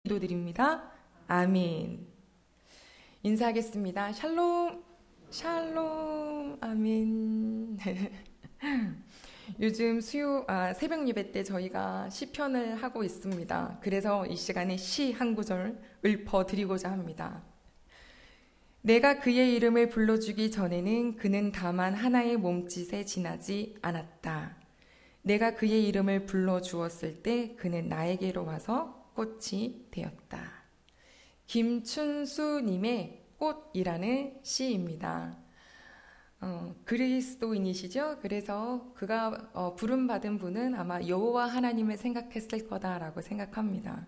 기도드립니다. 아멘. 인사하겠습니다. 샬롬, 샬롬, 아멘. 요즘 새벽 예배 때 저희가 시편을 하고 있습니다. 그래서 이 시간에 시 한 구절 읊어드리고자 합니다. 내가 그의 이름을 불러주기 전에는 그는 다만 하나의 몸짓에 지나지 않았다. 내가 그의 이름을 불러주었을 때 그는 나에게로 와서 꽃이 되었다. 김춘수님의 꽃이라는 시입니다. 그리스도인이시죠? 그래서 그가 부름받은 분은 아마 여호와 하나님을 생각했을 거다라고 생각합니다.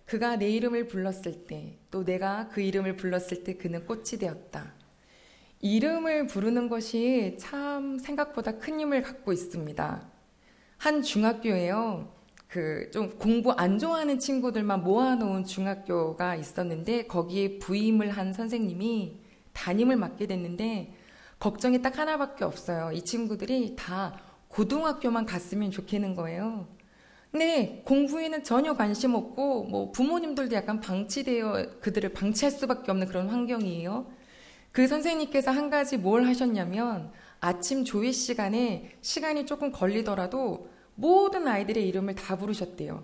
그가 내 이름을 불렀을 때, 또 내가 그 이름을 불렀을 때 그는 꽃이 되었다. 이름을 부르는 것이 참 생각보다 큰 힘을 갖고 있습니다. 한 중학교에요. 좀 공부 안 좋아하는 친구들만 모아놓은 중학교가 있었는데 거기에 부임을 한 선생님이 담임을 맡게 됐는데 걱정이 딱 하나밖에 없어요. 이 친구들이 다 고등학교만 갔으면 좋겠는 거예요. 근데 공부에는 전혀 관심 없고 뭐 부모님들도 약간 방치되어 그들을 방치할 수밖에 없는 그런 환경이에요. 그 선생님께서 한 가지 뭘 하셨냐면 아침 조회 시간에 시간이 조금 걸리더라도 모든 아이들의 이름을 다 부르셨대요.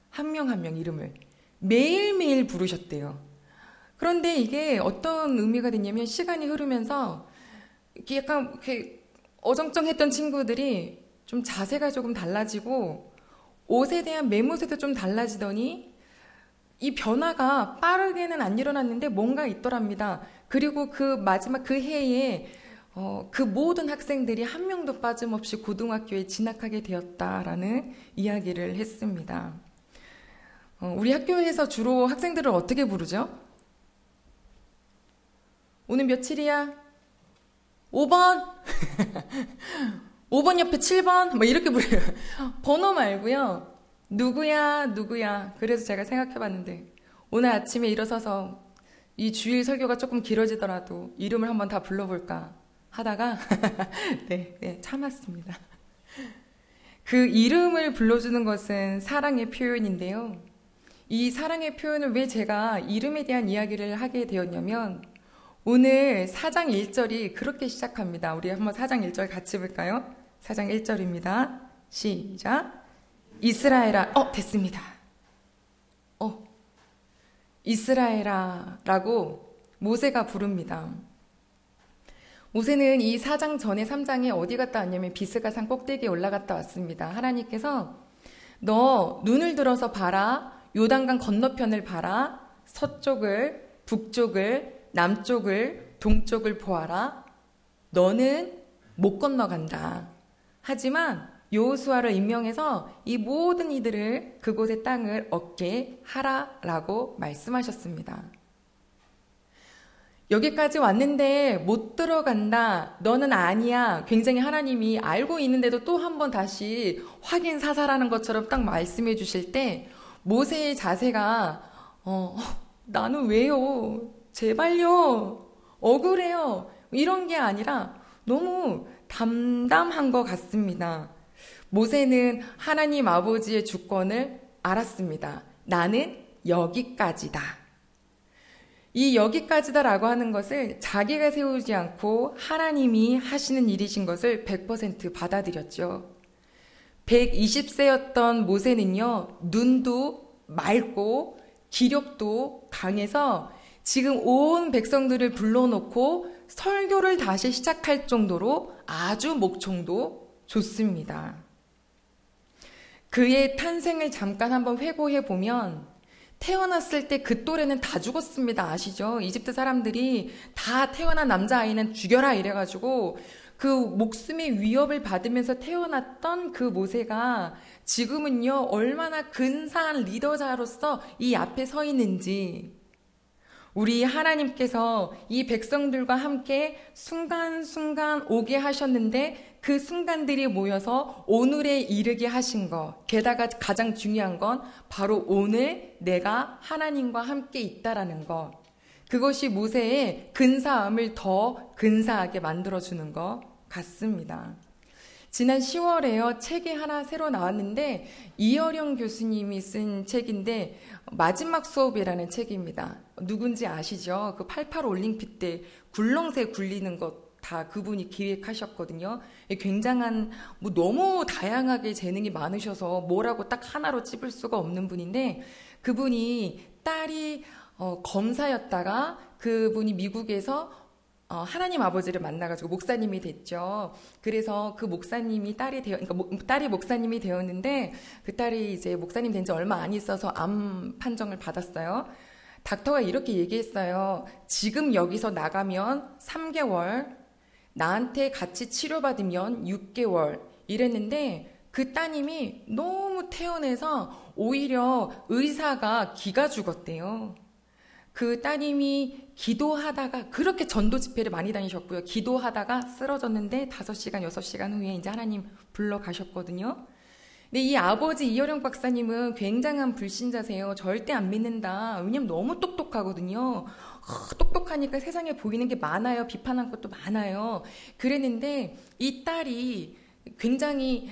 한 명 한 명 이름을 매일매일 부르셨대요. 그런데 이게 어떤 의미가 됐냐면 시간이 흐르면서 이렇게 약간 이렇게 어정쩡했던 친구들이 좀 자세가 조금 달라지고 옷에 대한 매무새도 좀 달라지더니 이 변화가 빠르게는 안 일어났는데 뭔가 있더랍니다. 그리고 그 마지막 그 해에 그 모든 학생들이 한 명도 빠짐없이 고등학교에 진학하게 되었다라는 이야기를 했습니다. 우리 학교에서 주로 학생들을 어떻게 부르죠? 오늘 며칠이야? 5번? 5번 옆에 7번? 뭐 이렇게 부르요. 번호 말고요. 누구야, 누구야. 그래서 제가 생각해봤는데 오늘 아침에 일어서서 이 주일 설교가 조금 길어지더라도 이름을 한번 다 불러볼까 하다가 네, 참았습니다. 그 이름을 불러주는 것은 사랑의 표현인데요. 이 사랑의 표현을 왜 제가 이름에 대한 이야기를 하게 되었냐면 오늘 4장 1절이 그렇게 시작합니다. 우리 한번 4장 1절 같이 볼까요? 4장 1절입니다. 시작. 이스라엘아, 됐습니다. 이스라엘아 라고 모세가 부릅니다. 모세는 이 4장 전에 3장에 어디 갔다 왔냐면 비스가산 꼭대기에 올라갔다 왔습니다. 하나님께서 너 눈을 들어서 봐라. 요단강 건너편을 봐라. 서쪽을, 북쪽을, 남쪽을, 동쪽을 보아라. 너는 못 건너간다. 하지만 여호수아를 임명해서 이 모든 이들을 그곳의 땅을 얻게 하라라고 말씀하셨습니다. 여기까지 왔는데 못 들어간다. 너는 아니야. 굉장히 하나님이 알고 있는데도 또 한 번 다시 확인 사살하는 것처럼 딱 말씀해 주실 때 모세의 자세가 나는 왜요? 제발요. 억울해요. 이런 게 아니라 너무 담담한 것 같습니다. 모세는 하나님 아버지의 주권을 알았습니다. 나는 여기까지다. 이 여기까지다라고 하는 것을 자기가 세우지 않고 하나님이 하시는 일이신 것을 100% 받아들였죠. 120세였던 모세는요, 눈도 맑고 기력도 강해서 지금 온 백성들을 불러놓고 설교를 다시 시작할 정도로 아주 목청도 좋습니다. 그의 탄생을 잠깐 한번 회고해 보면 태어났을 때 그 또래는 다 죽었습니다. 아시죠? 이집트 사람들이 다 태어난 남자아이는 죽여라 이래가지고 그 목숨의 위협을 받으면서 태어났던 그 모세가 지금은요 얼마나 근사한 리더자로서 이 앞에 서 있는지 우리 하나님께서 이 백성들과 함께 순간순간 오게 하셨는데 그 순간들이 모여서 오늘에 이르게 하신 것. 게다가 가장 중요한 건 바로 오늘 내가 하나님과 함께 있다라는 것. 그것이 모세의 근사함을 더 근사하게 만들어주는 것 같습니다. 지난 10월에요. 책이 하나 새로 나왔는데 이어령 교수님이 쓴 책인데 마지막 수업이라는 책입니다. 누군지 아시죠? 그 88 올림픽 때 굴렁쇠 굴리는 것 다 그분이 기획하셨거든요. 굉장한 뭐 너무 다양하게 재능이 많으셔서 뭐라고 딱 하나로 찝을 수가 없는 분인데 그분이 딸이 검사였다가 그분이 미국에서 하나님 아버지를 만나가지고 목사님이 됐죠. 그래서 그 목사님이 딸이 목사님이 되었는데 그 딸이 이제 목사님 된 지 얼마 안 있어서 암 판정을 받았어요. 닥터가 이렇게 얘기했어요. 지금 여기서 나가면 3개월, 나한테 같이 치료받으면 6개월 이랬는데 그 따님이 너무 태어나서 오히려 의사가 기가 죽었대요. 그 따님이 기도하다가 그렇게 전도 집회를 많이 다니셨고요. 기도하다가 쓰러졌는데 5시간, 6시간 후에 이제 하나님 불러가셨거든요. 근데 이 아버지 이어령 박사님은 굉장한 불신자세요. 절대 안 믿는다. 왜냐면 너무 똑똑하거든요. 똑똑하니까 세상에 보이는 게 많아요. 비판한 것도 많아요. 그랬는데 이 딸이 굉장히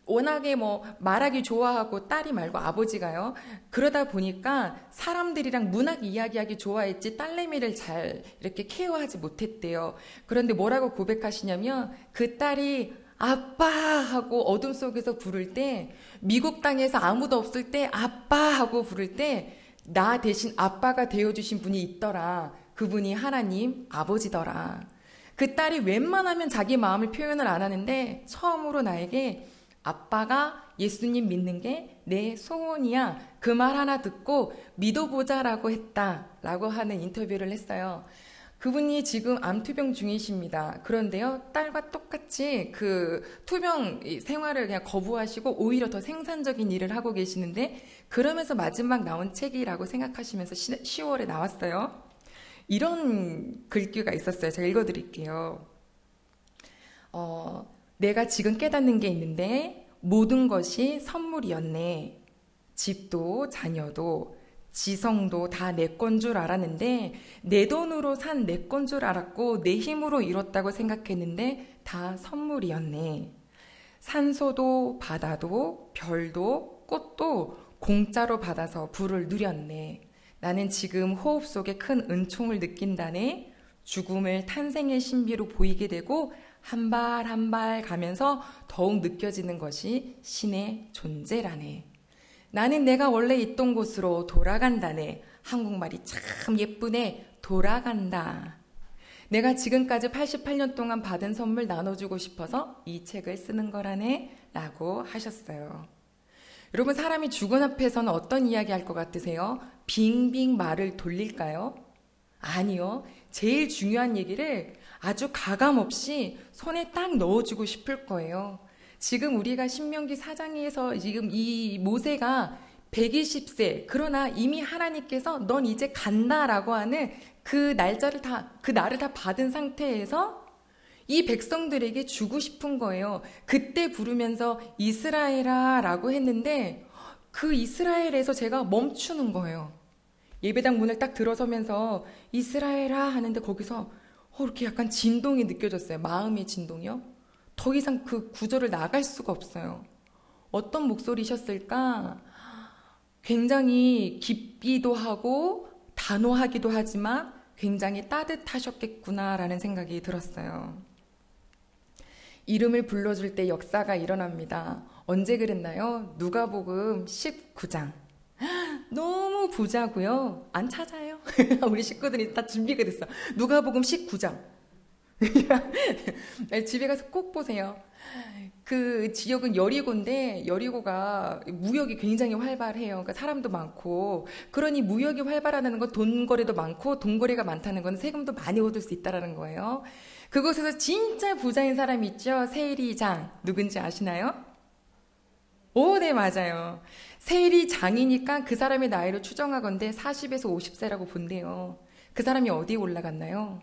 워낙에 뭐 말하기 좋아하고 딸이 말고 아버지가요. 그러다 보니까 사람들이랑 문학 이야기하기 좋아했지 딸내미를 잘 이렇게 케어하지 못했대요. 그런데 뭐라고 고백하시냐면 그 딸이 아빠 하고 어둠 속에서 부를 때 미국 땅에서 아무도 없을 때 아빠 하고 부를 때 나 대신 아빠가 되어주신 분이 있더라. 그분이 하나님 아버지더라. 그 딸이 웬만하면 자기 마음을 표현을 안 하는데 처음으로 나에게 아빠가 예수님 믿는 게 내 소원이야. 그 말 하나 듣고 믿어보자라고 했다라고 하는 인터뷰를 했어요. 그분이 지금 암투병 중이십니다. 그런데요, 딸과 똑같이 그 투병 생활을 그냥 거부하시고 오히려 더 생산적인 일을 하고 계시는데 그러면서 마지막 나온 책이라고 생각하시면서 10월에 나왔어요. 이런 글귀가 있었어요. 제가 읽어드릴게요. 내가 지금 깨닫는 게 있는데 모든 것이 선물이었네. 집도 자녀도 지성도 다 내 건 줄 알았는데 내 돈으로 산 내 건 줄 알았고 내 힘으로 이뤘다고 생각했는데 다 선물이었네. 산소도 바다도 별도 꽃도 공짜로 받아서 부를 누렸네. 나는 지금 호흡 속에 큰 은총을 느낀다네. 죽음을 탄생의 신비로 보이게 되고 한 발 한 발 가면서 더욱 느껴지는 것이 신의 존재라네. 나는 내가 원래 있던 곳으로 돌아간다네. 한국말이 참 예쁘네. 돌아간다. 내가 지금까지 88년 동안 받은 선물 나눠주고 싶어서 이 책을 쓰는 거라네. 라고 하셨어요. 여러분, 사람이 죽은 앞에서는 어떤 이야기 할 것 같으세요? 빙빙 말을 돌릴까요? 아니요. 제일 중요한 얘기를 아주 가감없이 손에 딱 넣어주고 싶을 거예요. 지금 우리가 신명기 4장에서 지금 이 모세가 120세, 그러나 이미 하나님께서 넌 이제 간다라고 하는 그 날을 다 받은 상태에서 이 백성들에게 주고 싶은 거예요. 그때 부르면서 이스라엘아 라고 했는데 그 이스라엘에서 제가 멈추는 거예요. 예배당 문을 딱 들어서면서 이스라엘아 하는데 거기서 이렇게 약간 진동이 느껴졌어요. 마음의 진동이요. 더 이상 그 구절을 나갈 수가 없어요. 어떤 목소리셨을까? 굉장히 깊기도 하고 단호하기도 하지만 굉장히 따뜻하셨겠구나라는 생각이 들었어요. 이름을 불러줄 때 역사가 일어납니다. 언제 그랬나요? 누가복음 19장. 너무 보자고요. 안 찾아요. 우리 식구들이 다 준비가 됐어. 누가복음 19장. 집에 가서 꼭 보세요. 그 지역은 여리고인데 여리고가 무역이 굉장히 활발해요. 그러니까 사람도 많고 그러니 무역이 활발하다는 건 돈거래도 많고 돈거래가 많다는 건 세금도 많이 얻을 수 있다는 거예요. 그곳에서 진짜 부자인 사람이 있죠. 세리장. 누군지 아시나요? 오, 네, 맞아요. 세리장이니까 그 사람의 나이를 추정하건대 40에서 50세라고 본대요. 그 사람이 어디에 올라갔나요?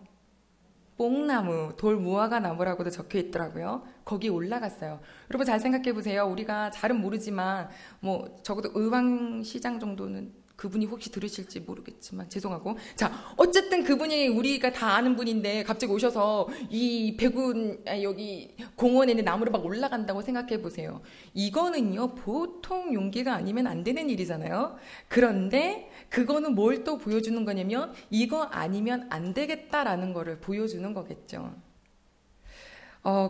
뽕나무, 돌무화과 나무라고도 적혀 있더라고요. 거기 올라갔어요. 여러분 잘 생각해 보세요. 우리가 잘은 모르지만 뭐 적어도 의왕시장 정도는 그분이 혹시 들으실지 모르겠지만 죄송하고. 자, 어쨌든 그분이 우리가 다 아는 분인데 갑자기 오셔서 이 여기 공원에 있는 나무를 막 올라간다고 생각해 보세요. 이거는요, 보통 용기가 아니면 안 되는 일이잖아요. 그런데 그거는 뭘 또 보여주는 거냐면 이거 아니면 안 되겠다라는 거를 보여주는 거겠죠.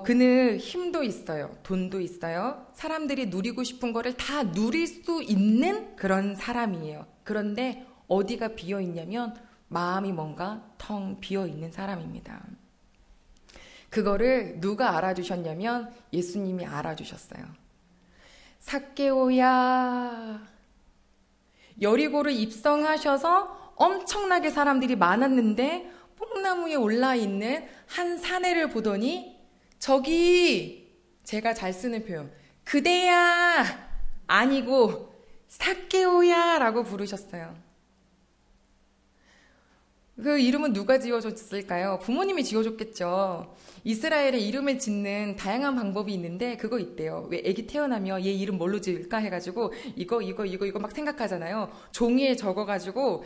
그는 힘도 있어요. 돈도 있어요. 사람들이 누리고 싶은 거를 다 누릴 수 있는 그런 사람이에요. 그런데 어디가 비어 있냐면 마음이 뭔가 텅 비어 있는 사람입니다. 그거를 누가 알아주셨냐면 예수님이 알아주셨어요. 삭개오야. 여리고를 입성하셔서 엄청나게 사람들이 많았는데 뽕나무에 올라 있는 한 사내를 보더니 저기, 제가 잘 쓰는 표현, 그대야 아니고 삭개오야 라고 부르셨어요. 그 이름은 누가 지어줬을까요? 부모님이 지어줬겠죠. 이스라엘에 이름을 짓는 다양한 방법이 있는데 그거 있대요. 왜 애기 태어나면 얘 이름 뭘로 지을까 해가지고 이거 막 생각하잖아요. 종이에 적어가지고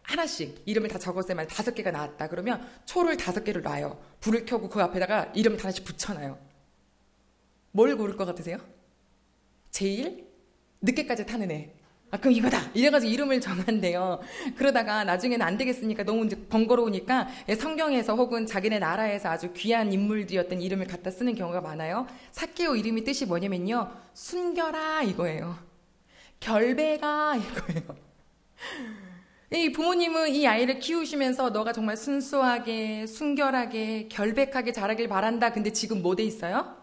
하나씩 이름을 다 적었을 때 5개가 나왔다. 그러면 초를 5개를 놔요. 불을 켜고 그 앞에다가 이름을 하나씩 붙여놔요. 뭘 고를 것 같으세요? 제일 늦게까지 타는 애. 아, 그럼 이거다. 이래가지고 이름을 정한대요. 그러다가 나중에는 안 되겠으니까 너무 이제 번거로우니까 성경에서 혹은 자기네 나라에서 아주 귀한 인물들이었던 이름을 갖다 쓰는 경우가 많아요. 삭개오 이름이 뜻이 뭐냐면요. 순결아 이거예요. 결배가 이거예요. 이 부모님은 이 아이를 키우시면서 너가 정말 순수하게, 순결하게, 결백하게 자라길 바란다. 근데 지금 뭐 돼 있어요?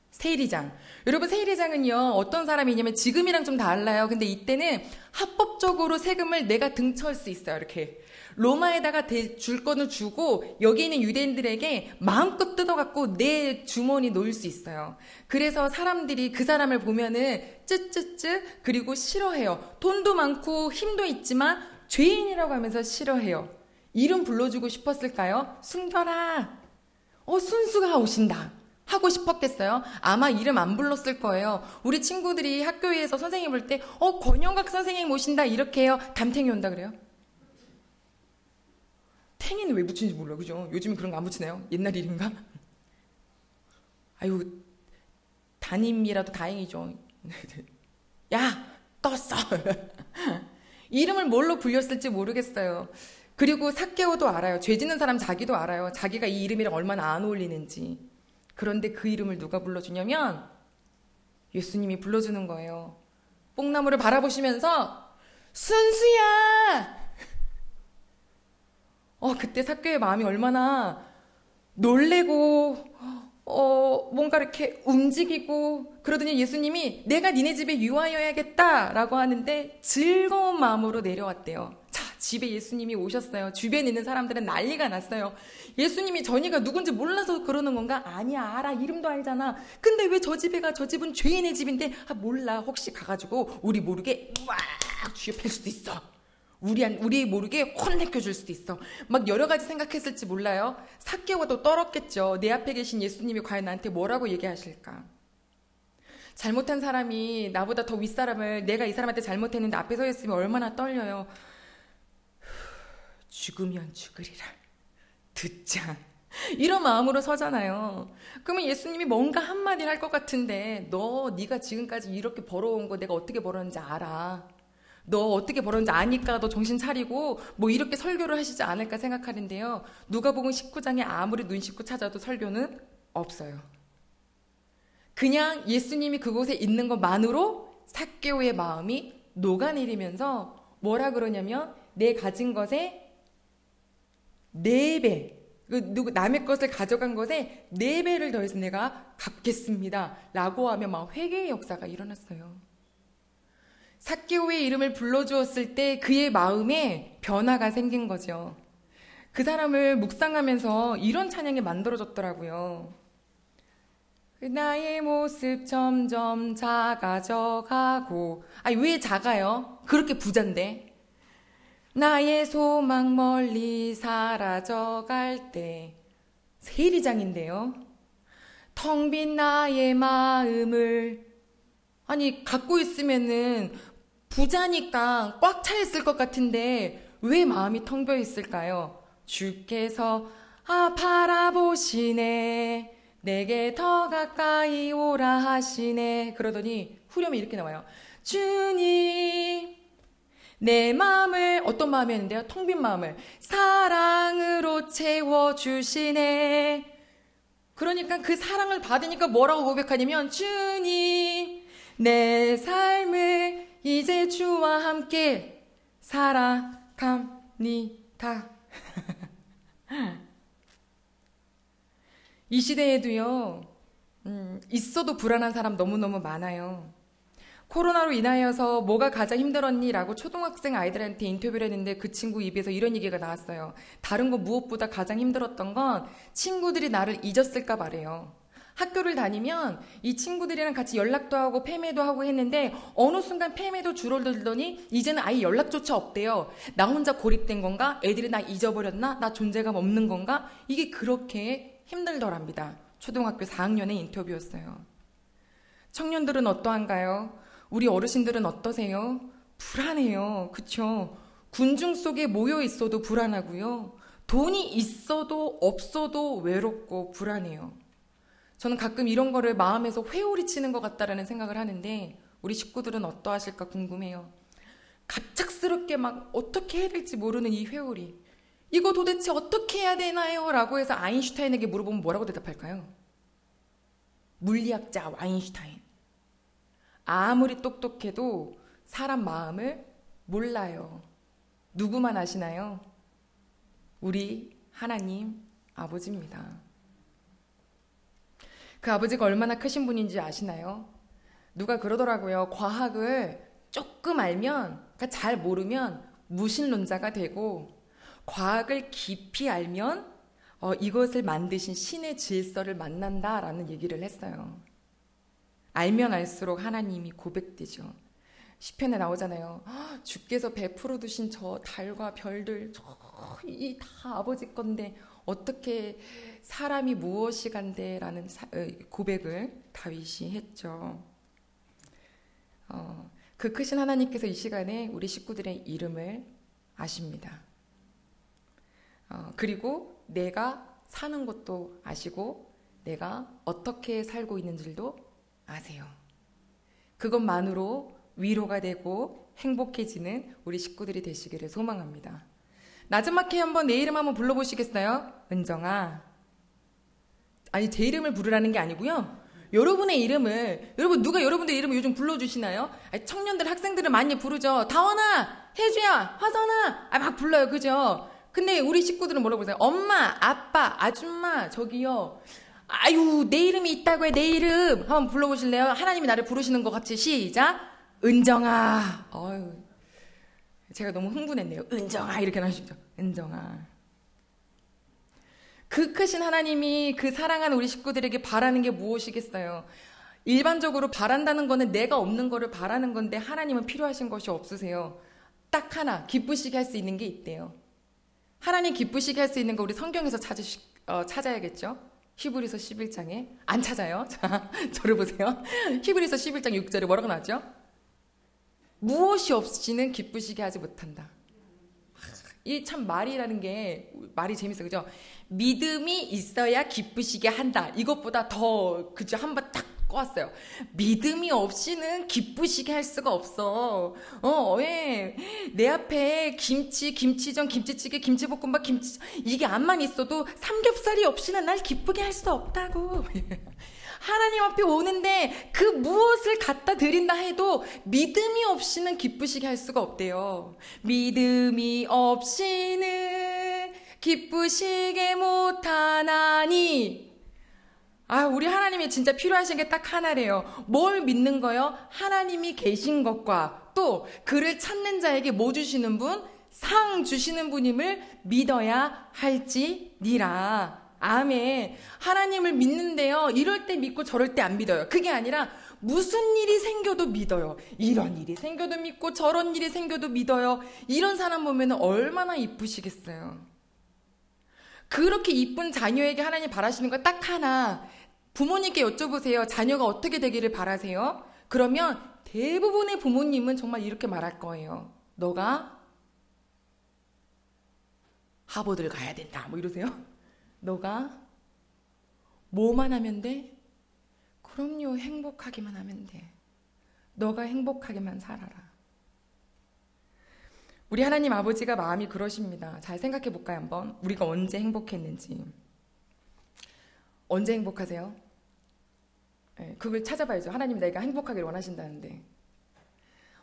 세리장. 여러분, 세리장은요, 어떤 사람이냐면 지금이랑 좀 달라요. 근데 이때는 합법적으로 세금을 내가 등쳐올 수 있어요. 이렇게. 로마에다가 줄 거는 주고 여기 있는 유대인들에게 마음껏 뜯어갖고 내 주머니 놓을 수 있어요. 그래서 사람들이 그 사람을 보면은 쯧쯧쯧 그리고 싫어해요. 돈도 많고 힘도 있지만 죄인이라고 하면서 싫어해요. 이름 불러주고 싶었을까요? 순결아. 순수가 오신다. 하고 싶었겠어요? 아마 이름 안 불렀을 거예요. 우리 친구들이 학교에서 선생님 볼 때, 권영각 선생님 오신다. 이렇게 해요. 담탱이 온다 그래요? 탱이는 왜 붙이는지 몰라요. 그죠? 요즘은 그런 거 안 붙이나요? 옛날 이름인가? 아유, 담임이라도 다행이죠. 야, 떴어. 이름을 뭘로 불렸을지 모르겠어요. 그리고 삭개오도 알아요. 죄 짓는 사람 자기도 알아요. 자기가 이 이름이랑 얼마나 안 어울리는지. 그런데 그 이름을 누가 불러주냐면 예수님이 불러주는 거예요. 뽕나무를 바라보시면서 순수야! 그때 삭개오의 마음이 얼마나 놀래고 뭔가 이렇게 움직이고 그러더니 예수님이 내가 니네 집에 유하여야겠다라고 하는데 즐거운 마음으로 내려왔대요. 자, 집에 예수님이 오셨어요. 주변에 있는 사람들은 난리가 났어요. 예수님이 전이가 누군지 몰라서 그러는 건가? 아니야, 알아. 이름도 알잖아. 근데 왜 저 집에 가? 저 집은 죄인의 집인데 몰라. 혹시 가가지고 우리 모르게 막 쥐어팰 수도 있어. 우리 모르게 혼내켜줄 수도 있어. 막 여러 가지 생각했을지 몰라요. 삭개오도 떨었겠죠. 내 앞에 계신 예수님이 과연 나한테 뭐라고 얘기하실까? 잘못한 사람이 나보다 더 윗사람을 내가 이 사람한테 잘못했는데 앞에 서 있으면 얼마나 떨려요. 죽으면 죽으리라. 듣자. 이런 마음으로 서잖아요. 그러면 예수님이 뭔가 한마디 할 것 같은데 네가 지금까지 이렇게 벌어온 거 내가 어떻게 벌었는지 알아. 너 어떻게 벌었는지 아니까 너 정신 차리고 뭐 이렇게 설교를 하시지 않을까 생각하는데요. 누가복음 19장에 아무리 눈 씻고 찾아도 설교는 없어요. 그냥 예수님이 그곳에 있는 것만으로 삭개오의 마음이 녹아내리면서 뭐라 그러냐면 내 가진 것에 4배, 남의 것을 가져간 것에 4배를 더해서 내가 갚겠습니다 라고 하며 막 회개의 역사가 일어났어요. 삭개오의 이름을 불러주었을 때 그의 마음에 변화가 생긴 거죠. 그 사람을 묵상하면서 이런 찬양이 만들어졌더라고요. 나의 모습 점점 작아져 가고. 왜 작아요? 그렇게 부잔데. 나의 소망 멀리 사라져 갈 때. 세리장인데요. 텅 빈 나의 마음을 갖고 있으면은 부자니까 꽉 차 있을 것 같은데 왜 마음이 텅 비어 있을까요? 주께서 바라보시네, 내게 더 가까이 오라 하시네. 그러더니 후렴이 이렇게 나와요. 주님, 내 마음을, 어떤 마음이었는데요? 텅 빈 마음을 사랑으로 채워주시네. 그러니까 그 사랑을 받으니까 뭐라고 고백하냐면, 주님, 내 삶을 이제 주와 함께 살아갑니다. 이 시대에도요, 있어도 불안한 사람 너무너무 많아요. 코로나로 인하여서 뭐가 가장 힘들었니? 라고 초등학생 아이들한테 인터뷰를 했는데 그 친구 입에서 이런 얘기가 나왔어요. 다른 거 무엇보다 가장 힘들었던 건 친구들이 나를 잊었을까 말이에요. 학교를 다니면 이 친구들이랑 같이 연락도 하고 패매도 하고 했는데 어느 순간 패매도 줄어들더니 이제는 아예 연락조차 없대요. 나 혼자 고립된 건가? 애들이 나 잊어버렸나? 나 존재감 없는 건가? 이게 그렇게 힘들더랍니다. 초등학교 4학년의 인터뷰였어요. 청년들은 어떠한가요? 우리 어르신들은 어떠세요? 불안해요. 그쵸? 군중 속에 모여 있어도 불안하고요. 돈이 있어도 없어도 외롭고 불안해요. 저는 가끔 이런 거를 마음에서 회오리 치는 것 같다라는 생각을 하는데 우리 식구들은 어떠하실까 궁금해요. 갑작스럽게 막 어떻게 해야 될지 모르는 이 회오리. 이거 도대체 어떻게 해야 되나요? 라고 해서 아인슈타인에게 물어보면 뭐라고 대답할까요? 물리학자 아인슈타인. 아무리 똑똑해도 사람 마음을 몰라요. 누구만 아시나요? 우리 하나님 아버지입니다. 그 아버지가 얼마나 크신 분인지 아시나요? 누가 그러더라고요. 과학을 조금 알면, 그러니까 잘 모르면 무신론자가 되고, 과학을 깊이 알면 이것을 만드신 신의 질서를 만난다라는 얘기를 했어요. 알면 알수록 하나님이 고백되죠. 시편에 나오잖아요. 주께서 베풀어 두신 저 달과 별들, 이 다 아버지 건데 어떻게 사람이 무엇이 간대라는 고백을 다윗이 했죠. 그 크신 하나님께서 이 시간에 우리 식구들의 이름을 아십니다. 그리고 내가 사는 것도 아시고 내가 어떻게 살고 있는지도 아세요. 그것만으로 위로가 되고 행복해지는 우리 식구들이 되시기를 소망합니다. 나즈마케 한번 내 이름 한번 불러보시겠어요? 은정아. 아니 제 이름을 부르라는 게 아니고요. 여러분의 이름을, 누가 여러분들 이름을 요즘 불러주시나요? 아니, 청년들, 학생들은 많이 부르죠. 다원아, 혜주야, 화선아, 막 불러요. 그죠? 근데 우리 식구들은 뭐라고 그러세요? 엄마, 아빠, 아줌마, 저기요. 아유, 내 이름이 있다고 해, 내 이름. 한번 불러보실래요? 하나님이 나를 부르시는 것 같이 시작. 은정아. 어휴, 제가 너무 흥분했네요. 은정아 이렇게 나오시죠. 은정아. 그 크신 하나님이 그 사랑하는 우리 식구들에게 바라는 게 무엇이겠어요? 일반적으로 바란다는 거는 내가 없는 거를 바라는 건데 하나님은 필요하신 것이 없으세요. 딱 하나 기쁘시게 할 수 있는 게 있대요. 하나님 기쁘시게 할 수 있는 거 우리 성경에서 찾아야겠죠? 히브리서 11장에 안 찾아요. 자, 저를 보세요. 히브리서 11장 6절에 뭐라고 나왔죠? 무엇이 없이는 기쁘시게 하지 못한다. 이 참 말이라는 게 말이 재밌어요. 그죠? 믿음이 있어야 기쁘시게 한다. 이것보다 더 그죠? 한번 딱 꼬았어요. 믿음이 없이는 기쁘시게 할 수가 없어. 왜? 내 앞에 김치, 김치전, 김치찌개, 김치볶음밥, 김치 이게 안만 있어도 삼겹살이 없이는 날 기쁘게 할 수 없다고. 하나님 앞에 오는데 그 무엇을 갖다 드린다 해도 믿음이 없이는 기쁘시게 할 수가 없대요. 믿음이 없이는 기쁘시게 못하나니. 우리 하나님이 진짜 필요하신 게 딱 하나래요. 뭘 믿는 거요? 하나님이 계신 것과 또 그를 찾는 자에게 뭐 주시는 분? 상 주시는 분임을 믿어야 할지니라. 아멘. 하나님을 믿는데요. 이럴 때 믿고 저럴 때 안 믿어요. 그게 아니라 무슨 일이 생겨도 믿어요. 이런 일이 생겨도 믿고 저런 일이 생겨도 믿어요. 이런 사람 보면 얼마나 이쁘시겠어요. 그렇게 이쁜 자녀에게 하나님 바라시는 거 딱 하나. 부모님께 여쭤보세요. 자녀가 어떻게 되기를 바라세요? 그러면 대부분의 부모님은 정말 이렇게 말할 거예요. 너가 하버드를 가야 된다. 뭐 이러세요. 너가 뭐만 하면 돼? 그럼요. 행복하기만 하면 돼. 너가 행복하게만 살아라. 우리 하나님 아버지가 마음이 그러십니다. 잘 생각해 볼까요, 한번? 우리가 언제 행복했는지. 언제 행복하세요? 네, 그걸 찾아봐야죠. 하나님 내가 행복하기를 원하신다는데.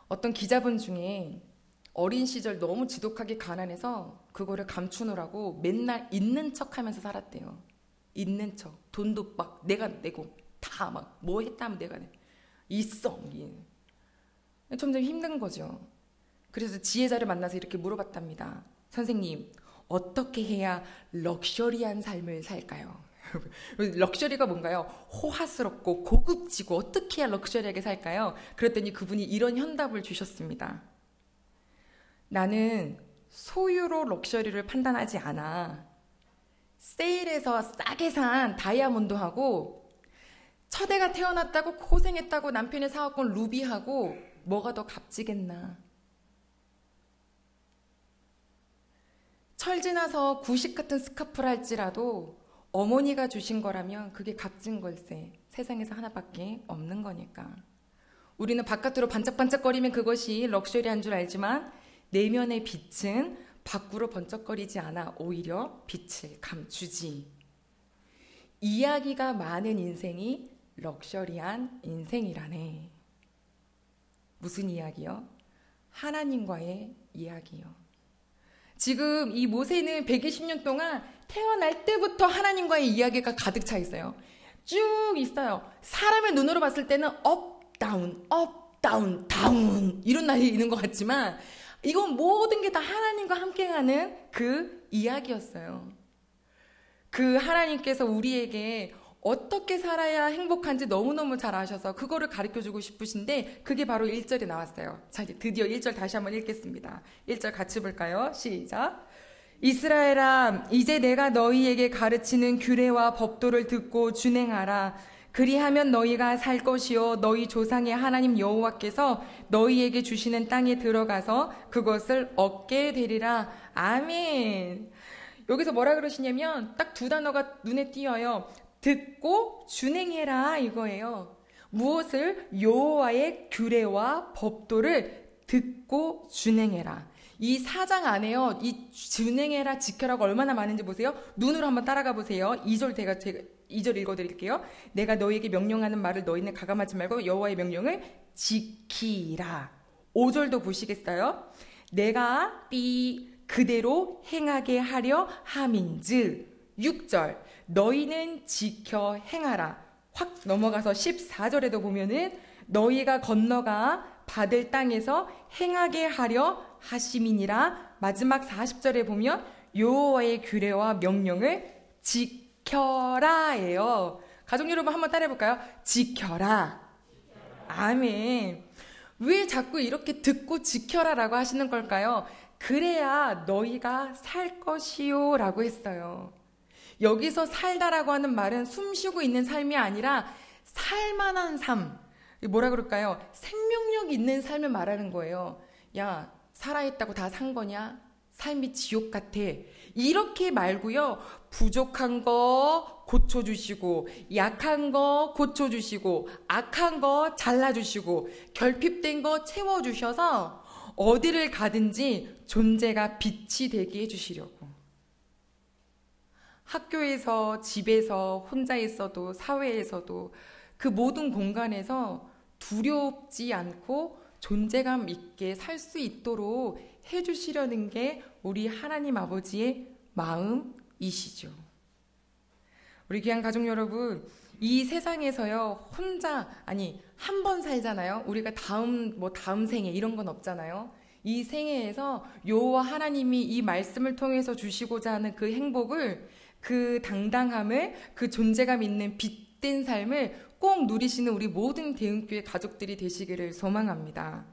어떤 기자분 중에 어린 시절 너무 지독하게 가난해서 그거를 감추느라고 맨날 있는 척 하면서 살았대요. 있는 척. 돈도 막 내가 내고 다 막 뭐 했다 하면 내가 내. 있어. 점점 힘든 거죠. 그래서 지혜자를 만나서 이렇게 물어봤답니다. 선생님, 어떻게 해야 럭셔리한 삶을 살까요? 럭셔리가 뭔가요? 호화스럽고 고급지고 어떻게 해야 럭셔리하게 살까요? 그랬더니 그분이 이런 현답을 주셨습니다. 나는 소유로 럭셔리를 판단하지 않아. 세일에서 싸게 산 다이아몬드하고 첫 애가 태어났다고 고생했다고 남편이 사갖고 온 루비하고 뭐가 더 값지겠나. 철 지나서 구식 같은 스카프를 할지라도 어머니가 주신 거라면 그게 값진 걸세. 세상에서 하나밖에 없는 거니까. 우리는 바깥으로 반짝반짝거리면 그것이 럭셔리한 줄 알지만 내면의 빛은 밖으로 번쩍거리지 않아 오히려 빛을 감추지. 이야기가 많은 인생이 럭셔리한 인생이라네. 무슨 이야기요? 하나님과의 이야기요. 지금 이 모세는 120년 동안 태어날 때부터 하나님과의 이야기가 가득 차 있어요. 쭉 있어요. 사람의 눈으로 봤을 때는 업, 다운, 업, 다운, 다운 이런 날이 있는 것 같지만 이건 모든 게 다 하나님과 함께하는 그 이야기였어요. 그 하나님께서 우리에게 어떻게 살아야 행복한지 너무너무 잘 아셔서 그거를 가르쳐주고 싶으신데 그게 바로 1절에 나왔어요. 자, 드디어 1절 다시 한번 읽겠습니다. 1절 같이 볼까요? 시작. 이스라엘아, 이제 내가 너희에게 가르치는 규례와 법도를 듣고 준행하라. 그리하면 너희가 살 것이요 너희 조상의 하나님 여호와께서 너희에게 주시는 땅에 들어가서 그것을 얻게 되리라. 아멘. 여기서 뭐라 그러시냐면 딱 두 단어가 눈에 띄어요. 듣고 준행해라 이거예요. 무엇을? 여호와의 규례와 법도를 듣고 준행해라. 이 4장 안에요. 이 준행해라, 지켜라가 얼마나 많은지 보세요. 눈으로 한번 따라가 보세요. 2절 제가 2절 읽어드릴게요. 내가 너희에게 명령하는 말을 너희는 가감하지 말고 여호와의 명령을 지키라. 5절도 보시겠어요? 내가 그대로 행하게 하려 함인즉. 6절 너희는 지켜 행하라. 확 넘어가서 14절에도 보면은 너희가 건너가 받을 땅에서 행하게 하려 하심이니라. 마지막 40절에 보면 여호와의 규례와 명령을 지켜라예요. 가족 여러분 한번 따라해볼까요? 지켜라. 아멘. 왜 자꾸 이렇게 듣고 지켜라라고 하시는 걸까요? 그래야 너희가 살 것이요 라고 했어요. 여기서 살다라고 하는 말은 숨쉬고 있는 삶이 아니라 살만한 삶. 뭐라 그럴까요? 생명력 있는 삶을 말하는 거예요. 야, 살아있다고 다 산 거냐? 삶이 지옥 같아. 이렇게 말고요. 부족한 거 고쳐주시고, 약한 거 고쳐주시고, 악한 거 잘라주시고, 결핍된 거 채워주셔서 어디를 가든지 존재가 빛이 되게 해주시려고. 학교에서, 집에서, 혼자 있어도, 사회에서도 그 모든 공간에서 두렵지 않고 존재감 있게 살 수 있도록 해주시려는 게 우리 하나님 아버지의 마음이시죠. 우리 귀한 가족 여러분, 이 세상에서요, 혼자, 아니, 한 번 살잖아요. 우리가 다음 생에 이런 건 없잖아요. 이 생애에서 여호와 하나님이 이 말씀을 통해서 주시고자 하는 그 행복을, 그 당당함을, 그 존재감 있는 빛된 삶을 꼭 누리시는 우리 모든 대흥교회 가족들이 되시기를 소망합니다.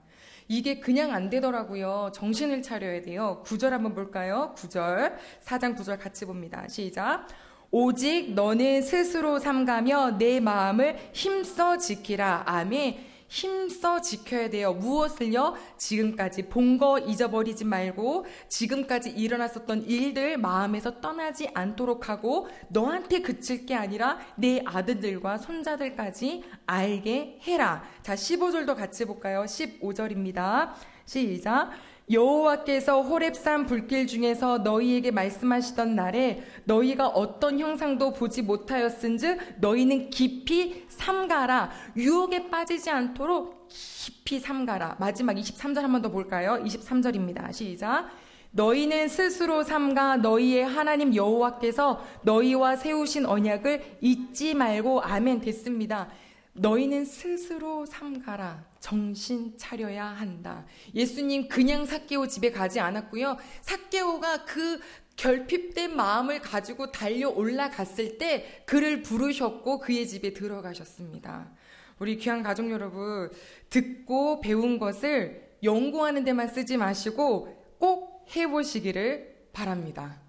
이게 그냥 안 되더라고요. 정신을 차려야 돼요. 9절 한번 볼까요? 9절, 4장 9절 같이 봅니다. 시작. 오직 너는 스스로 삼가며 내 마음을 힘써 지키라. 아멘. 힘써 지켜야 돼요. 무엇을요? 지금까지 본 거 잊어버리지 말고 지금까지 일어났었던 일들 마음에서 떠나지 않도록 하고 너한테 그칠 게 아니라 내 아들들과 손자들까지 알게 해라. 자, 15절도 같이 볼까요? 15절입니다. 시작. 여호와께서 호렙산 불길 중에서 너희에게 말씀하시던 날에 너희가 어떤 형상도 보지 못하였은즉 너희는 깊이 삼가라. 유혹에 빠지지 않도록 깊이 삼가라. 마지막 23절 한 번 더 볼까요? 23절입니다. 시작. 너희는 스스로 삼가 너희의 하나님 여호와께서 너희와 세우신 언약을 잊지 말고. 아멘. 됐습니다. 너희는 스스로 삼가라. 정신 차려야 한다. 예수님 그냥 삭개오 집에 가지 않았고요. 삭개오가 그 결핍된 마음을 가지고 달려 올라갔을 때 그를 부르셨고 그의 집에 들어가셨습니다. 우리 귀한 가족 여러분, 듣고 배운 것을 연구하는 데만 쓰지 마시고 꼭 해보시기를 바랍니다.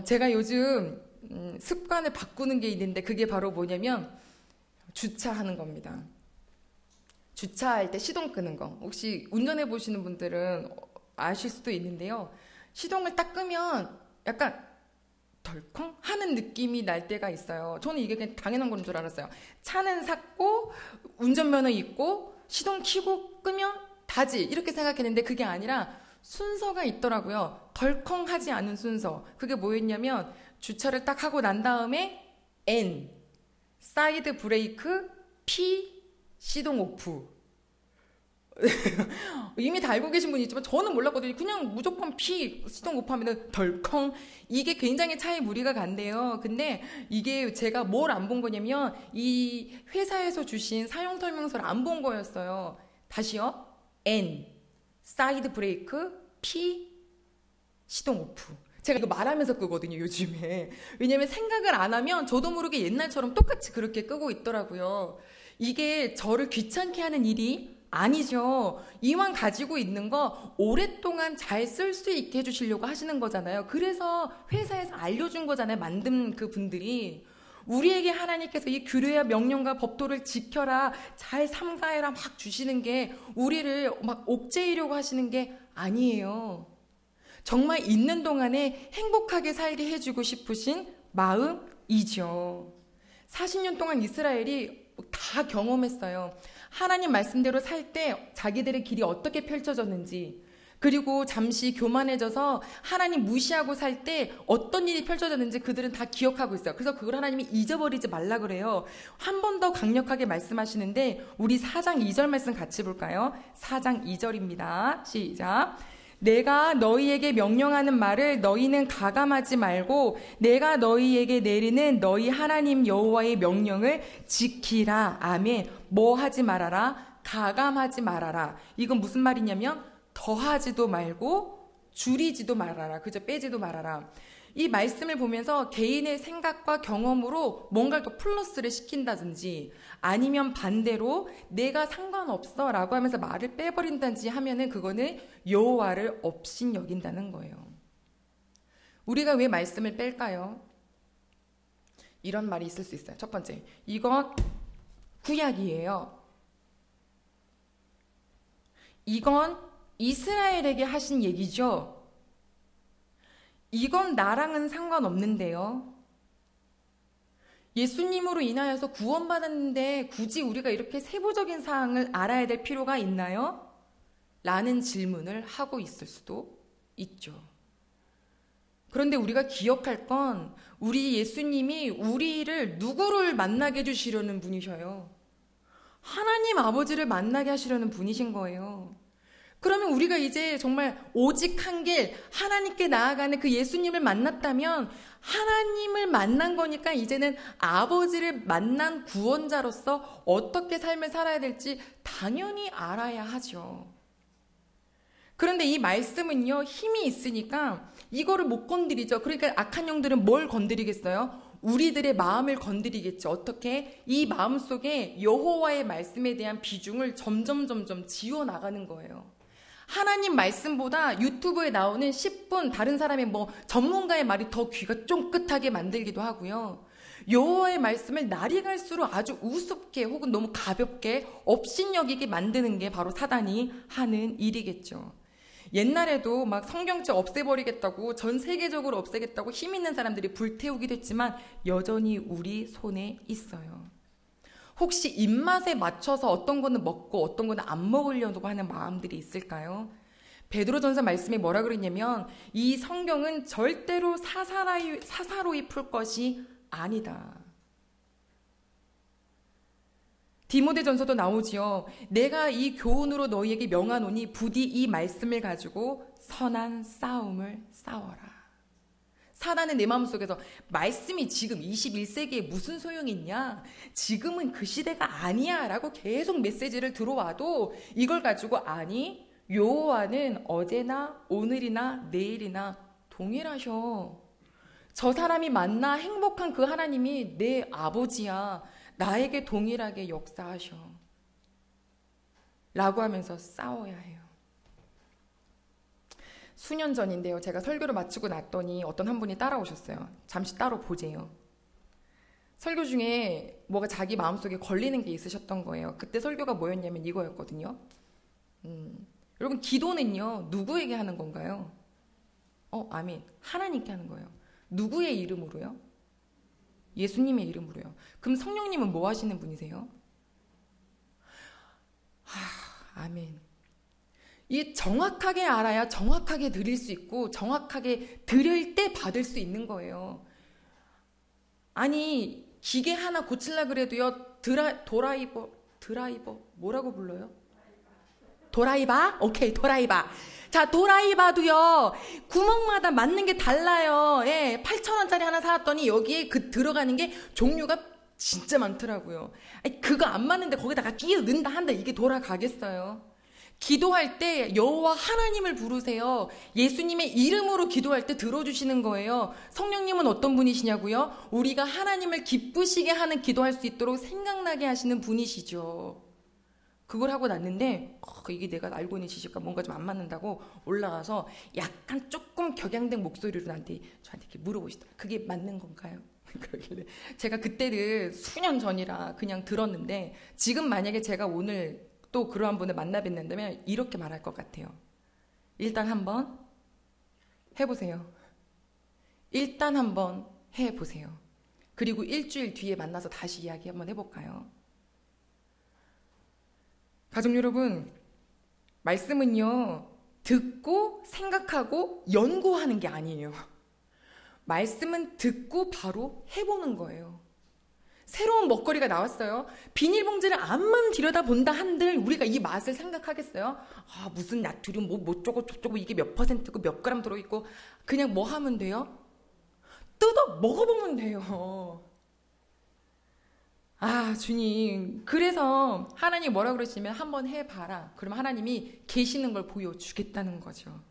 제가 요즘 습관을 바꾸는 게 있는데 그게 바로 뭐냐면 주차하는 겁니다. 주차할 때 시동 끄는 거. 혹시 운전해 보시는 분들은 아실 수도 있는데요. 시동을 딱 끄면 약간 덜컹 하는 느낌이 날 때가 있어요. 저는 이게 그냥 당연한 건 줄 알았어요. 차는 샀고 운전면허 있고 시동 켜고 끄면 다지 이렇게 생각했는데 그게 아니라 순서가 있더라고요. 덜컹 하지 않은 순서. 그게 뭐였냐면 주차를 딱 하고 난 다음에 N 사이드 브레이크, P, 시동 오프. 이미 다 알고 계신 분이 있지만 저는 몰랐거든요. 그냥 무조건 P, 시동 오프하면 덜컹. 이게 굉장히 차에 무리가 간대요. 근데 이게 제가 뭘 안 본 거냐면 이 회사에서 주신 사용 설명서를 안 본 거였어요. 다시요. N, 사이드 브레이크, P, 시동 오프. 제가 이거 말하면서 끄거든요, 요즘에. 왜냐면 생각을 안 하면 저도 모르게 옛날처럼 똑같이 그렇게 끄고 있더라고요. 이게 저를 귀찮게 하는 일이 아니죠. 이왕 가지고 있는 거 오랫동안 잘 쓸 수 있게 해주시려고 하시는 거잖아요. 그래서 회사에서 알려준 거잖아요, 만든 그 분들이. 우리에게 하나님께서 이 규례와 명령과 법도를 지켜라, 잘 삼가해라 막 주시는 게 우리를 막 옥죄이려고 하시는 게 아니에요. 정말 있는 동안에 행복하게 살게 해주고 싶으신 마음이죠. 40년 동안 이스라엘이 다 경험했어요. 하나님 말씀대로 살 때 자기들의 길이 어떻게 펼쳐졌는지, 그리고 잠시 교만해져서 하나님 무시하고 살 때 어떤 일이 펼쳐졌는지 그들은 다 기억하고 있어요. 그래서 그걸 하나님이 잊어버리지 말라 그래요. 한 번 더 강력하게 말씀하시는데 우리 4장 2절 말씀 같이 볼까요? 4장 2절입니다. 시작. 내가 너희에게 명령하는 말을 너희는 가감하지 말고 내가 너희에게 내리는 너희 하나님 여호와의 명령을 지키라. 아멘. 뭐 하지 말아라? 가감하지 말아라. 이건 무슨 말이냐면 더하지도 말고 줄이지도 말아라. 그죠? 빼지도 말아라. 이 말씀을 보면서 개인의 생각과 경험으로 뭔가를 또 플러스를 시킨다든지 아니면 반대로 내가 상관없어 라고 하면서 말을 빼버린다든지 하면은 그거는 여호와를 업신 여긴다는 거예요. 우리가 왜 말씀을 뺄까요? 이런 말이 있을 수 있어요. 첫 번째, 이건 구약이에요. 이건 이스라엘에게 하신 얘기죠. 이건 나랑은 상관없는데요. 예수님으로 인하여서 구원받았는데 굳이 우리가 이렇게 세부적인 사항을 알아야 될 필요가 있나요? 라는 질문을 하고 있을 수도 있죠. 그런데 우리가 기억할 건 우리 예수님이 우리를 누구를 만나게 해주시려는 분이셔요. 하나님 아버지를 만나게 하시려는 분이신 거예요. 그러면 우리가 이제 정말 오직 한 길 하나님께 나아가는 그 예수님을 만났다면 하나님을 만난 거니까 이제는 아버지를 만난 구원자로서 어떻게 삶을 살아야 될지 당연히 알아야 하죠. 그런데 이 말씀은요, 힘이 있으니까 이거를 못 건드리죠. 그러니까 악한 영들은 뭘 건드리겠어요? 우리들의 마음을 건드리겠죠. 어떻게? 이 마음 속에 여호와의 말씀에 대한 비중을 점점 지워나가는 거예요. 하나님 말씀보다 유튜브에 나오는 10분 다른 사람의 전문가의 말이 더 귀가 쫑긋하게 만들기도 하고요. 여호와의 말씀을 날이 갈수록 아주 우습게 혹은 너무 가볍게 업신여기게 만드는 게 바로 사단이 하는 일이겠죠. 옛날에도 막 성경책 없애버리겠다고, 전 세계적으로 없애겠다고 힘 있는 사람들이 불태우기도 했지만 여전히 우리 손에 있어요. 혹시 입맛에 맞춰서 어떤 거는 먹고 어떤 거는 안 먹으려고 하는 마음들이 있을까요? 베드로전서 말씀에 뭐라 그랬냐면 이 성경은 절대로 사사로이 풀 것이 아니다. 디모데전서도 나오지요. 내가 이 교훈으로 너희에게 명하노니 부디 이 말씀을 가지고 선한 싸움을 싸워라. 사단은 내 마음속에서 말씀이 지금 21세기에 무슨 소용이 있냐? 지금은 그 시대가 아니야 라고 계속 메시지를 들어와도 이걸 가지고 아니, 여호와는 어제나 오늘이나 내일이나 동일하셔. 저 사람이 만나 행복한 그 하나님이 내 아버지야. 나에게 동일하게 역사하셔. 라고 하면서 싸워야 해요. 수년 전인데요. 제가 설교를 마치고 났더니 어떤 한 분이 따라오셨어요. 잠시 따로 보재요. 설교 중에 뭐가 자기 마음속에 걸리는 게 있으셨던 거예요. 그때 설교가 뭐였냐면 이거였거든요. 여러분, 기도는요, 누구에게 하는 건가요? 아멘. 하나님께 하는 거예요. 누구의 이름으로요? 예수님의 이름으로요. 그럼 성령님은 뭐 하시는 분이세요? 아멘. 이 정확하게 알아야 정확하게 드릴 수 있고 정확하게 드릴 때 받을 수 있는 거예요. 아니, 기계 하나 고치려고 그래도요, 드라이버 뭐라고 불러요? 도라이바? 오케이, 도라이바. 자, 도라이바도요, 구멍마다 맞는 게 달라요. 예, 8,000원짜리 하나 사왔더니 여기에 들어가는 게 종류가 진짜 많더라고요. 아니, 그거 안 맞는데 거기다가 끼어 넣는다 한다, 이게 돌아가겠어요? 기도할 때 여호와 하나님을 부르세요. 예수님의 이름으로 기도할 때 들어주시는 거예요. 성령님은 어떤 분이시냐고요? 우리가 하나님을 기쁘시게 하는 기도할 수 있도록 생각나게 하시는 분이시죠. 그걸 하고 났는데 이게 내가 알고 있는 지식과 뭔가 좀 안 맞는다고 올라가서 약간 조금 격양된 목소리로 저한테 이렇게 물어보시더라고요. 그게 맞는 건가요? 그러길래 제가 그때는 수년 전이라 그냥 들었는데 지금 만약에 제가 오늘 또 그러한 분을 만나 뵙는다면 이렇게 말할 것 같아요. 일단 한번 해보세요. 일단 한번 해보세요. 그리고 일주일 뒤에 만나서 다시 이야기 한번 해볼까요? 가족 여러분, 말씀은요, 듣고 생각하고 연구하는 게 아니에요. 말씀은 듣고 바로 해보는 거예요. 새로운 먹거리가 나왔어요. 비닐봉지를 앞만 들여다본다 한들 우리가 이 맛을 생각하겠어요? 무슨 나트륨 뭐 저쩌고 이게 몇 퍼센트고 몇 그램 들어있고 그냥 뭐 하면 돼요? 뜯어 먹어보면 돼요. 주님, 그래서 하나님이 뭐라 그러시면 한번 해봐라. 그럼 하나님이 계시는 걸 보여주겠다는 거죠.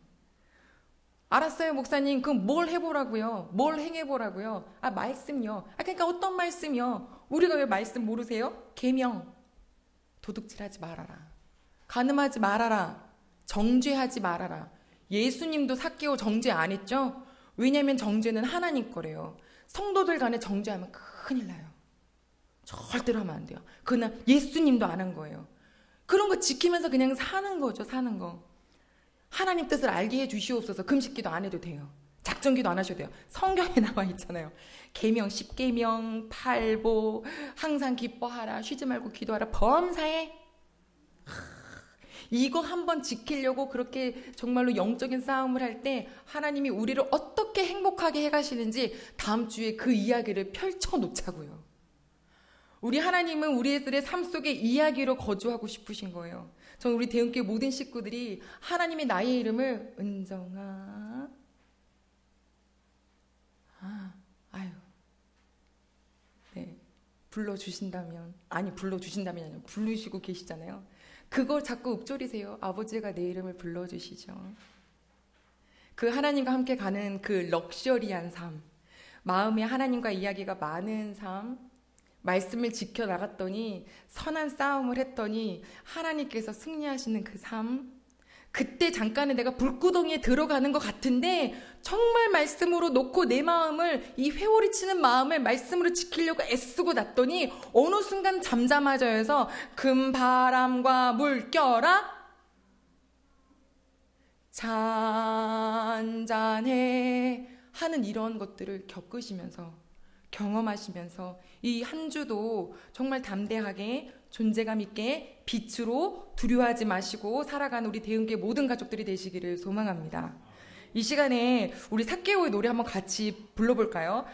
알았어요, 목사님. 그럼 뭘 해보라고요? 뭘 행해보라고요? 말씀요. 그러니까 어떤 말씀이요? 우리가 왜 말씀 모르세요? 계명. 도둑질하지 말아라. 간음하지 말아라. 정죄하지 말아라. 예수님도 삭개오 정죄 안 했죠? 왜냐하면 정죄는 하나님 거래요. 성도들 간에 정죄하면 큰일 나요. 절대로 하면 안 돼요. 그날 예수님도 안 한 거예요. 그런 거 지키면서 그냥 사는 거죠, 사는 거. 하나님 뜻을 알게 해주시옵소서. 금식기도 안 해도 돼요. 작정기도 안 하셔도 돼요. 성경에 나와 있잖아요. 계명, 10계명, 8보, 항상 기뻐하라, 쉬지 말고 기도하라, 범사에. 이거 한번 지키려고 그렇게 정말로 영적인 싸움을 할 때 하나님이 우리를 어떻게 행복하게 해가시는지 다음 주에 그 이야기를 펼쳐놓자고요. 우리 하나님은 우리들의 삶 속에 이야기로 거주하고 싶으신 거예요. 저는 우리 대흥교회 모든 식구들이 하나님이 나의 이름을 은정아, 불러주신다면, 불러주신다면 아니라 부르시고 계시잖아요. 그걸 자꾸 읊조리세요. 아버지가 내 이름을 불러주시죠. 그 하나님과 함께 가는 그 럭셔리한 삶, 마음에 하나님과 이야기가 많은 삶, 말씀을 지켜나갔더니 선한 싸움을 했더니 하나님께서 승리하시는 그 삶, 그때 잠깐은 내가 불구덩이에 들어가는 것 같은데 정말 말씀으로 놓고 내 마음을, 이 회오리 치는 마음을 말씀으로 지키려고 애쓰고 났더니 어느 순간 잠잠해져서 금바람과 물결아 잔잔해 하는 이런 것들을 겪으시면서, 경험하시면서 이 한 주도 정말 담대하게 존재감 있게 빛으로 두려워하지 마시고 살아가는 우리 대흥교회 모든 가족들이 되시기를 소망합니다. 이 시간에 우리 삭개오의 노래 한번 같이 불러볼까요?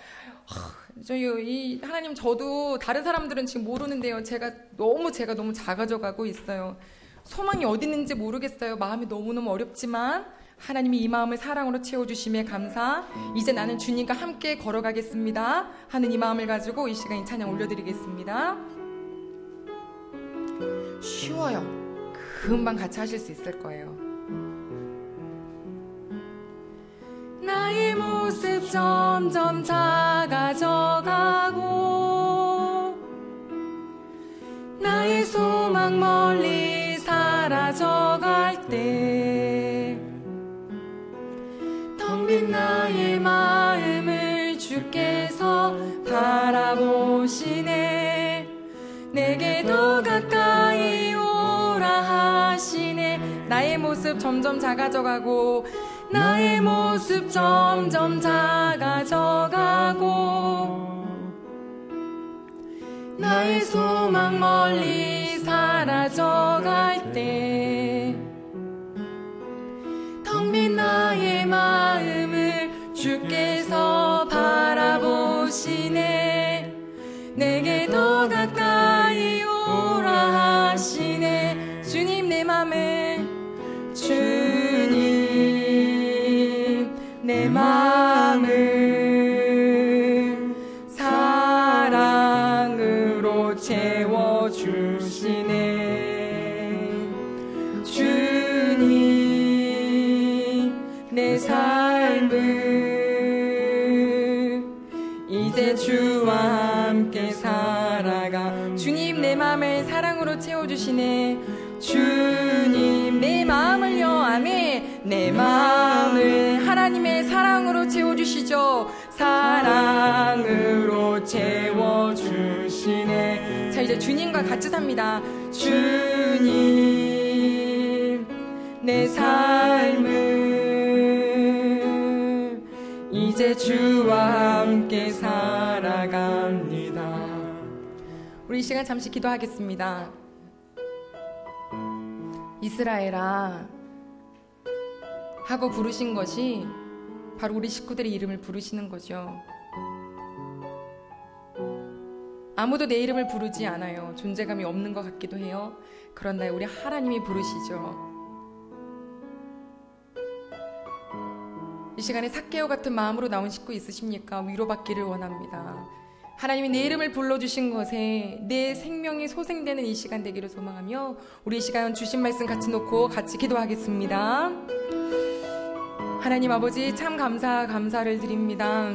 이 하나님, 저도 다른 사람들은 지금 모르는데요. 제가 너무 작아져가고 있어요. 소망이 어디 있는지 모르겠어요. 마음이 너무너무 어렵지만 하나님이 이 마음을 사랑으로 채워주심에 감사, 이제 나는 주님과 함께 걸어가겠습니다 하는 이 마음을 가지고 이 시간 이 찬양 올려드리겠습니다. 쉬워요. 금방 같이 하실 수 있을 거예요. 나의 모습 점점 작아져가고 나의 소망 멀리 사라져갈 때 텅 빈 나의 마음을 주께서 바라보시네. 내게 더 가까이 오라 하시네. 나의 모습 점점 작아져가고 나의 모습 점점 작아져가고 나의 소망 멀리 사라져갈 때 텅 빈 나의 마음을 주께서 바라보시네. 내게 더 가까이 오라 하시네. 주님 내 맘을, 주님 내 마음을 사랑으로 채워주시네. 주님 내 삶을 이제 주와 함께 살아가. 주님 내 마음을 사랑으로 채워주시네. 주님 내 마음을요. 아멘. 내 마음을 하나님의 사랑으로 채워주시죠. 사랑으로 채워주시네. 자, 이제 주님과 같이 삽니다. 주님 내 삶을 이제 주와 함께 살아갑니다. 우리 이 시간 잠시 기도하겠습니다. 이스라엘아 하고 부르신 것이 바로 우리 식구들의 이름을 부르시는 거죠. 아무도 내 이름을 부르지 않아요. 존재감이 없는 것 같기도 해요. 그러나 우리 하나님이 부르시죠. 이 시간에 삭개오 같은 마음으로 나온 식구 있으십니까? 위로받기를 원합니다. 하나님이 내 이름을 불러주신 것에 내 생명이 소생되는 이 시간 되기를 소망하며 우리 이 시간 주신 말씀 같이 놓고 같이 기도하겠습니다. 하나님 아버지, 참 감사를 드립니다.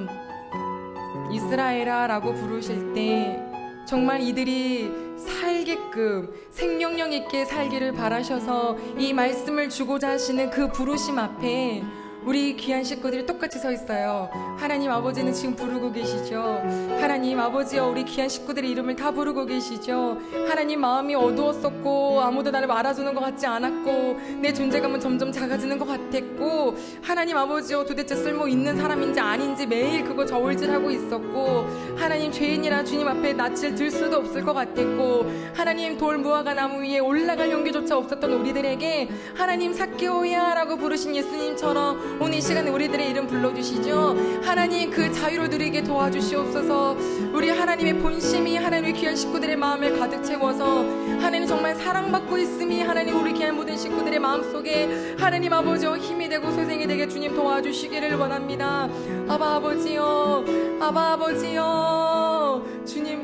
이스라엘아 라고 부르실 때 정말 이들이 살게끔 생명력 있게 살기를 바라셔서 이 말씀을 주고자 하시는 그 부르심 앞에 우리 귀한 식구들이 똑같이 서 있어요. 하나님 아버지는 지금 부르고 계시죠. 하나님 아버지여, 우리 귀한 식구들의 이름을 다 부르고 계시죠. 하나님, 마음이 어두웠었고 아무도 나를 알아주는 것 같지 않았고 내 존재감은 점점 작아지는 것 같았고, 하나님 아버지여, 도대체 쓸모 있는 사람인지 아닌지 매일 그거 저울질하고 있었고, 하나님 죄인이라 주님 앞에 낯을 들 수도 없을 것 같았고, 하나님 돌 무화과 나무 위에 올라갈 용기조차 없었던 우리들에게 하나님 삭개오야 라고 부르신 예수님처럼 오늘 이 시간에 우리들의 이름 불러주시죠. 하나님, 그 자유를 누리게 도와주시옵소서. 우리 하나님의 본심이 하나님의 귀한 식구들의 마음을 가득 채워서 하나님 정말 사랑받고 있음이 하나님 우리 귀한 모든 식구들의 마음속에 하나님 아버지여 힘이 되고 소생이 되게 주님 도와주시기를 원합니다. 아바 아버지여, 아바 아버지여, 주님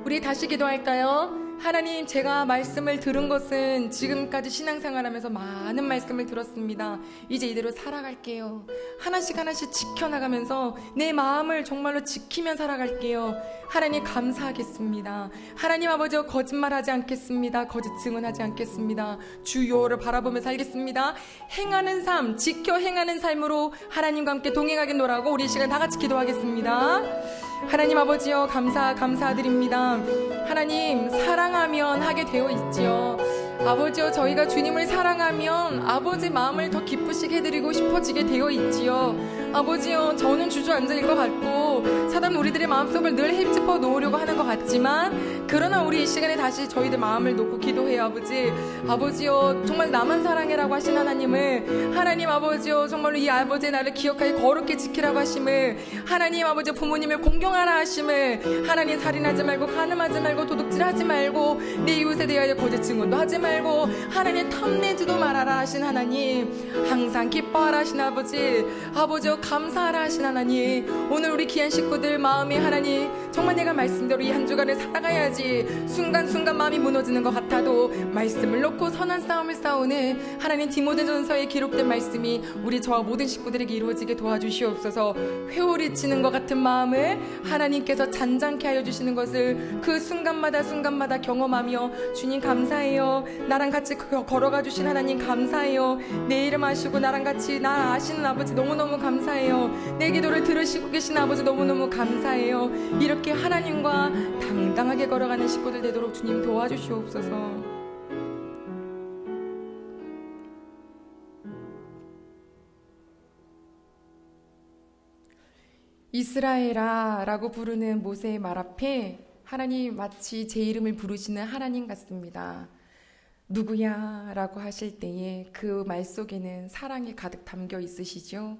우리 다시 기도할까요? 하나님, 제가 말씀을 들은 것은 지금까지 신앙생활하면서 많은 말씀을 들었습니다. 이제 이대로 살아갈게요. 하나씩 하나씩 지켜나가면서 내 마음을 정말로 지키며 살아갈게요. 하나님, 감사하겠습니다. 하나님 아버지, 거짓말하지 않겠습니다. 거짓 증언하지 않겠습니다. 주 여호와를 바라보며 살겠습니다. 행하는 삶, 지켜 행하는 삶으로 하나님과 함께 동행하겠노라고 우리 이 시간 다 같이 기도하겠습니다. 하나님 아버지여, 감사드립니다. 하나님, 사랑하면 하게 되어 있지요. 아버지여, 저희가 주님을 사랑하면 아버지 마음을 더 기쁘시게 해드리고 싶어지게 되어 있지요. 아버지여, 저는 주저앉을 것 같고 사단 우리들의 마음속을 늘 헤집어 놓으려고 하는 것 같지만, 그러나 우리 이 시간에 다시 저희들 마음을 놓고 기도해요. 아버지여, 정말 나만 사랑해라고 하신 하나님을, 하나님 아버지여, 정말로 이 아버지의 나를 기억하여 거룩히 지키라고 하심을, 하나님 아버지 부모님을 공경하라 하심을, 하나님 살인하지 말고 간음하지 말고 도둑질하지 말고 내 이웃에 대하여 거짓 증언도 하지 말고 하나님 탐내지도 말아라 하신 하나님, 항상 기뻐하라 하신 아버지여, 감사하라 하신 하나님, 오늘 우리 귀한 식구들 마음에 하나님, 정말 내가 말씀대로 이 한 주간을 살아가야지 순간순간 마음이 무너지는 것 같아도 말씀을 놓고 선한 싸움을 싸우는 하나님 디모데전서에 기록된 말씀이 우리 저와 모든 식구들에게 이루어지게 도와주시옵소서. 회오리 치는 것 같은 마음을 하나님께서 잔잔케 하여 주시는 것을 그 순간마다 경험하며, 주님 감사해요. 나랑 같이 걸어가 주신 하나님 감사해요. 내 이름 아시고 나랑 같이 나 아시는 아버지 너무너무 감사해요. 내 기도를 들으시고 계신 아버지 너무너무 감사해요. 이렇게 하나님과 당당하게 걸어가는 식구들 되도록 주님 도와주시옵소서. 이스라엘아 라고 부르는 모세의 말 앞에 하나님 마치 제 이름을 부르시는 하나님 같습니다. 누구야? 라고 하실 때에 그 말 속에는 사랑이 가득 담겨 있으시죠.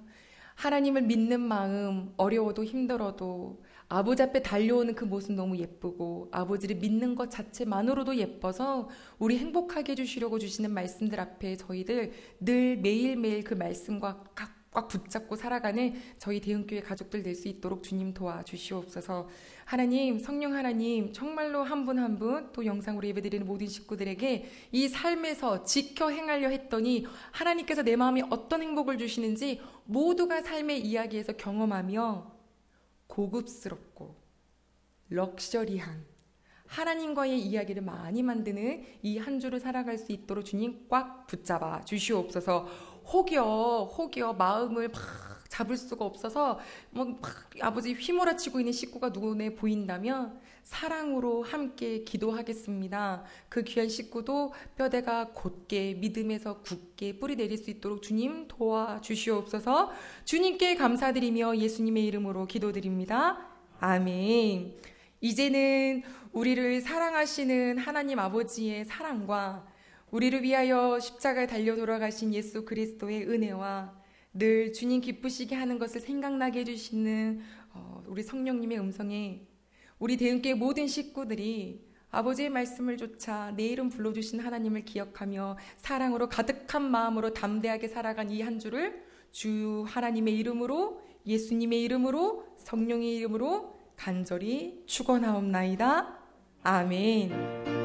하나님을 믿는 마음, 어려워도 힘들어도 아버지 앞에 달려오는 그 모습 너무 예쁘고, 아버지를 믿는 것 자체만으로도 예뻐서 우리 행복하게 해주시려고 주시는 말씀들 앞에 저희들 늘 매일매일 그 말씀과 꽉 붙잡고 살아가는 저희 대흥교회 가족들 될 수 있도록 주님 도와주시옵소서. 하나님, 성령 하나님, 정말로 한 분 한 분, 또 영상으로 예배드리는 모든 식구들에게 이 삶에서 지켜 행하려 했더니 하나님께서 내 마음에 어떤 행복을 주시는지 모두가 삶의 이야기에서 경험하며 고급스럽고 럭셔리한 하나님과의 이야기를 많이 만드는 이 한 주를 살아갈 수 있도록 주님 꽉 붙잡아 주시옵소서. 혹여 마음을 막 잡을 수가 없어서 막 아버지 휘몰아치고 있는 식구가 눈에 보인다면 사랑으로 함께 기도하겠습니다. 그 귀한 식구도 뼈대가 곧게 믿음에서 굳게 뿌리 내릴 수 있도록 주님 도와주시옵소서. 주님께 감사드리며 예수님의 이름으로 기도드립니다. 아멘. 이제는 우리를 사랑하시는 하나님 아버지의 사랑과 우리를 위하여 십자가에 달려 돌아가신 예수 그리스도의 은혜와 늘 주님 기쁘시게 하는 것을 생각나게 해주시는 우리 성령님의 음성에 우리 대흥교회 모든 식구들이 아버지의 말씀을 좇아 내 이름 불러주신 하나님을 기억하며 사랑으로 가득한 마음으로 담대하게 살아간 이 한 주를 주 하나님의 이름으로, 예수님의 이름으로, 성령의 이름으로 간절히 축원하옵나이다. 아멘.